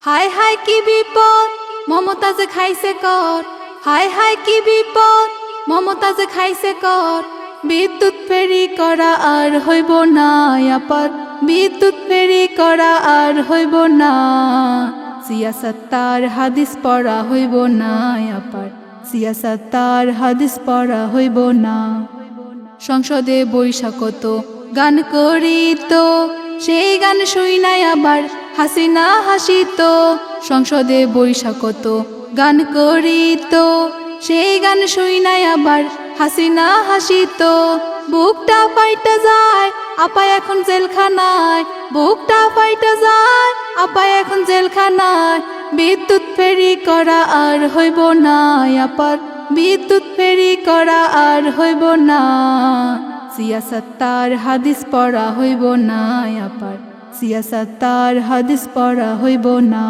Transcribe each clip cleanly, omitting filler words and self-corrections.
হায় হায় কি বিপদ মমতাজে খাইছে কর, হায় হায় কি বিপদ মমতাজে খাইছে কর। বিদ্যুৎ ফেরি করা আর হইব না আপার, বিদ্যুৎ ফেরি করা আর হইব না। সিয়াসত্তার হাদিস পড়া হইব না আপার, সিয়াসত্তার হাদিস পড়া হইব না। সংসদে বৈশাখত গান করিত, সেই গান শুই নাই আবার হাসিনা হাসিত। সংসদে বৈশাখত গান করিত, সেই গান শুই নাই আবার হাসিনা হাসিত। বুকটা ফাইটা যায় আপা এখন জেলখানায়, বুকটা ফাইটা যায় আপা এখন জেলখানায়। বিদ্যুৎ ফেরি করা আর হইব না আপার, বিদ্যুৎ ফেরি করা আর হইব না। সিয়াসত্তার হাদিস পড়া হইব না আপার, সিয়াসত্তার হাদিস পড়া হইব না।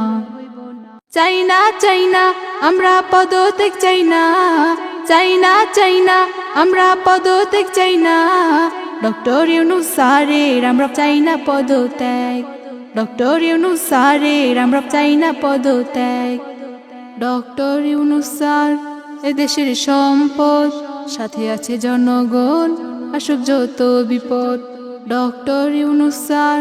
চাই না চাই না আমরা পদত্যাগ চাই না, চাই না চাই না আমরা পদত্যাগ চাই না। ডক্টর ইউনূস স্যারের আমরা চাই না পদত্যাগ, ডক্টর ইউনূস স্যারের আমরা চাই না পদত্যাগ। ডক্টর ইউনূস স্যার এদেশের সম্পদ, সাথে আছে জনগণ আসুক যত বিপদ। ডক্টর ইউনূস স্যার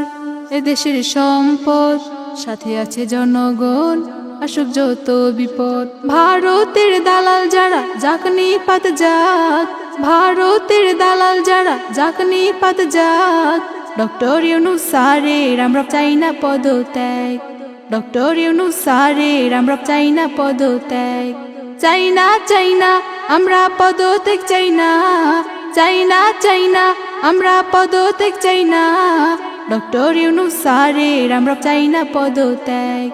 এদেশের সম্পদ, সাথে আছে জনগণ আসুক যত বিপদ। ভারতের দালাল যারা যাক নিপাত যাক, ভারতের দালাল যারা যাক নিপাত যাক। ডক্টর ইউনূস স্যারের আমরা চাই না পদত্যাগ, ডক্টর ইউনূস স্যারের আমরা চাই না পদত্যাগ। চাই না চাই না আমরা পদত্যাগ চাই না, চাই না চাই না আমরা পদত্যাগ চাই না। ডক্টর ইউনূস স্যারের আমরা চাই না পদত্যাগ,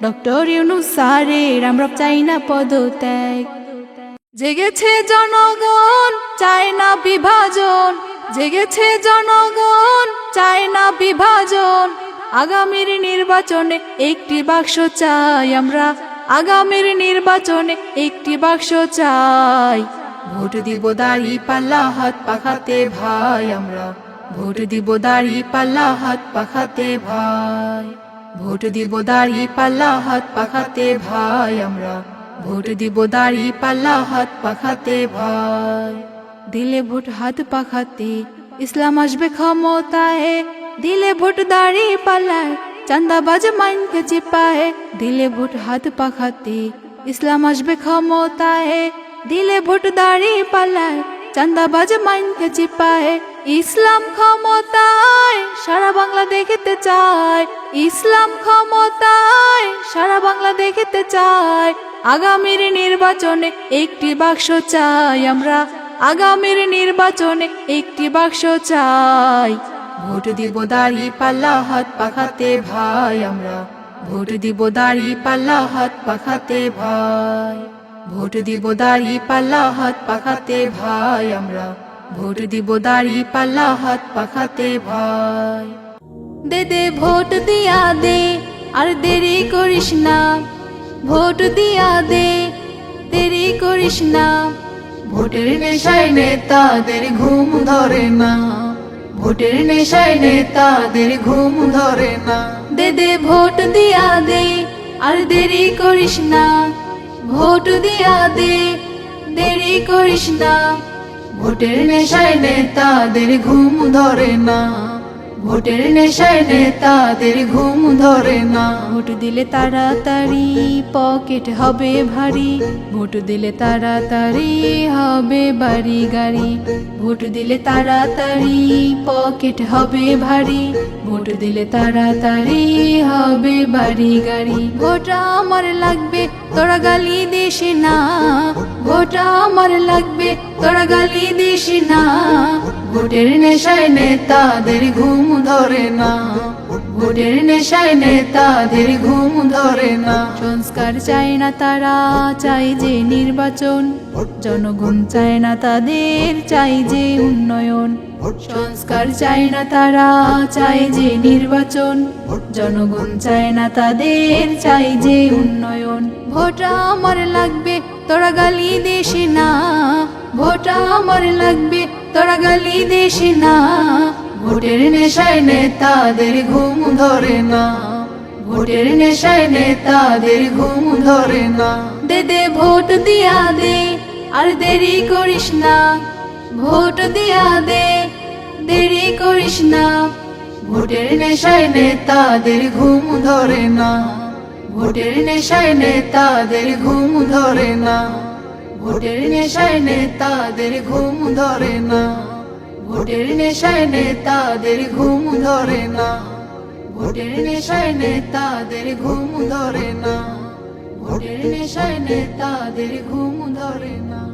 ডক্টর ইউনূস স্যারের আমরা চাই না পদত্যাগ। জেগেছে জনগণ চায় না বিভাজন, জেগেছে জনগণ চায় না বিভাজন। আগামীর নির্বাচনে একটি বাক্স চাই আমরা, আগামীর নির্বাচনে একটি বাক্স চাই। ভোট দিব দাড়ি পাল্লা হাত পাখাতে ভাই আমরা, ভোট দিব দাড়ি পাল্লা হাত পাখাতে ভাই। ভোট দিব দাড়ি পাল্লা হাত পাখাতে ভাই আমরা, ভোট দিব দাড়ি পাল্লা হাত পাখাতে ভাই। দিলে ভোট হাত পাখাতে ইসলাম আসবে ক্ষমতায়, দিলে ভোট দাড়ি পাল্লায় চাঁদাবাজ মাইনকে চিপায়। দিলে ভোট হাত পাখাতে ইসলাম আসবে ক্ষমতায়, দিলে ভোট দাড়ি পাল্লায় চাঁদাবাজ মাইনকে চিপায়। ইসলাম ক্ষমতায় সারা বাংলা দেখতে চায়, ইসলাম ক্ষমতায় সারা বাংলা দেখতে চায়। আগামীর নির্বাচনে একটি বাক্স চাই আমরা, আগামীর নির্বাচনে একটি বাক্স চাই। ভোট দিব দাড়ি পাল্লা হাত পাখাতে ভাই আমরা, ভোট দিব দাড়ি পাল্লা হাত পাখাতে ভাই। ভোট দিব দাড়ি পাল্লা হাত পাখাতে ভাই আমরা, ভোট দিব দাড়ি পাল্লা হাত পাখাতে ভাই। দে দে ভোট দিয়া দে আর দেরি করিস না, ভোট দিয়া দে দেরি করিস না। ভোটের নেশায় নেতাদের ঘুম ধরে না, ভোটের নেশায় নেতাদের ঘুম ধরে না। দে দে ভোট দিয়া দে আর দেরি করিস না, ভোট দিয়া দে দেরি করিস না। ভোটের নেশায় নেতাদের ঘুম ধরে না, ভোটের নেশায় নেতাদের ঘুম ধরে না। ভোট দিলে তাড়াতাড়ি পকেট হবে ভারী, ভোট দিলে তাড়াতাড়ি হবে বাড়ি গাড়ি। ভোট দিলে তাড়াতাড়ি পকেট হবে ভারী, ভোট দিলে তাড়াতাড়ি হবে বাড়ি গাড়ি। ভোট আমার লাগবে তোরা গালি দিস না, ভোট আমার লাগবে তোরা গালি দিস না। ভোটের নেশায় নেতাদের ঘুম ধরে না, ভোটের নেশায় নেতাদের ঘুম ধরে না। সংস্কার চায় না তারা চাই যে নির্বাচন, জনগণ চায় না তাদের চাই যে উন্নয়ন। সংস্কার চায় না তারা চাই যে নির্বাচন, জনগণ চায় না তাদের চাই যে উন্নয়ন। ভোট আমার লাগবে তোরা গালি দিস না, ভোট আমার লাগবে তোরা গালি দিস না। ভোটের নেশায় নেতাদের ঘুম ধরে না, ভোটের নেশায় নেতাদের ঘুম ধরে না। দে দে ভোট দিয়া দে, আর দেরি করিস না। ভোট দিয়া দে, দেরি করিস না। ভোটের নেশায় নেতাদের ঘুম ধরে না। ভোটের নেশায় নেতাদের ঘুম ধরে না। ভোটের নেশায় নেতাদের ঘুম ধরে না। ভোটের নেশায় নেতাদের ঘুম ধরে না। ভোটের নেশায় নেতাদের ঘুম ধরে না। ভোটের নেশায় নেতাদের ঘুম ধরে না।